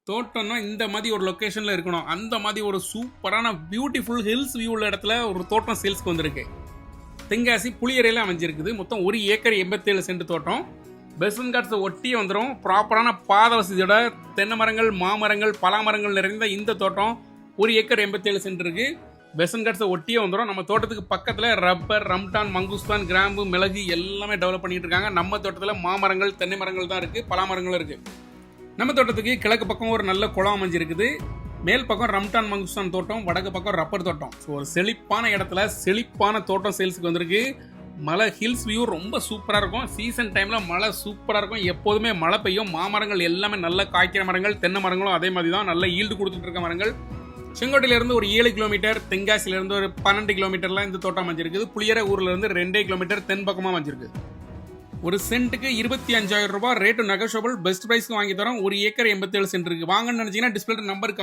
தோட்டம்னா இந்த மாதிரி ஒரு லொக்கேஷனில் இருக்கணும். அந்த மாதிரி ஒரு சூப்பரான பியூட்டிஃபுல் ஹில்ஸ் வியூ உள்ள இடத்துல ஒரு தோட்டம் சேல்ஸ்க்கு வந்திருக்கு. தென்காசி புளியரையில் அமைஞ்சிருக்குது. மொத்தம் 1 ஏக்கர் 87 சென்ட் தோட்டம். வெஸ்டர்ன் காட்ஸை ஒட்டியே வந்துடும். ப்ராப்பரான பாத வசதியோட தென்னை மரங்கள், மாமரங்கள், பலாமரங்கள் நிறைந்த இந்த தோட்டம் 1 ஏக்கர் 87 சென்ட் இருக்கு. வெஸ்டர்ன் காட்ஸை ஒட்டியே வந்துடும். நம்ம தோட்டத்துக்கு பக்கத்தில் ரப்பர், ரம்டான், மங்குஸ்தான், கிராம்பு, மிளகு எல்லாமே டெவலப் பண்ணிட்டு இருக்காங்க. நம்ம தோட்டத்தில் மாமரங்கள், தென்னை மரங்கள் தான் இருக்குது, பலாமரங்களும் இருக்குது. நம்ம தோட்டத்துக்கு கிழக்கு பக்கம் ஒரு நல்ல குளம் அமைஞ்சிருக்குது. மேல் பக்கம் ரம்டான் மங்குஸ்தான் தோட்டம், வடக்கு பக்கம் ரப்பர் தோட்டம். ஸோ ஒரு செழிப்பான இடத்துல செழிப்பான தோட்டம் சேல்ஸுக்கு வந்திருக்கு. மலை ஹில்ஸ் வியூ ரொம்ப சூப்பராக இருக்கும். சீசன் டைமில் மழை சூப்பராக இருக்கும். எப்போதுமே மழை பெய்யும். மாமரங்கள் எல்லாமே நல்ல காய்க்கிற மரங்கள், தென்னை மரங்களும் அதே மாதிரி தான் நல்ல ஈல்டு கொடுத்துட்டு இருக்க மரங்கள். செங்கோட்டையிலேருந்து ஒரு 7 கிலோமீட்டர், தென்காசியிலேருந்து ஒரு 12 கிலோமீட்டர்லாம் இந்த தோட்டம் அமைஞ்சிருக்குது. புளியரை ஊர்லேருந்து 2 கிலோமீட்டர் தென் பக்கமாக அமைஞ்சிருக்கு. ஒரு சென்ட்டுக்கு 25,000 ரூபாய் ரேட்டு நெகோஷியபிள். பெஸ்ட் ப்ரைஸ்க்கு வாங்கி தரோம். 1 ஏக்கர் 87 சென்ட் இருக்கு. வாங்கன்னு நினைச்சீங்கன்னா டிஸ்பிளே நம்பர் கால்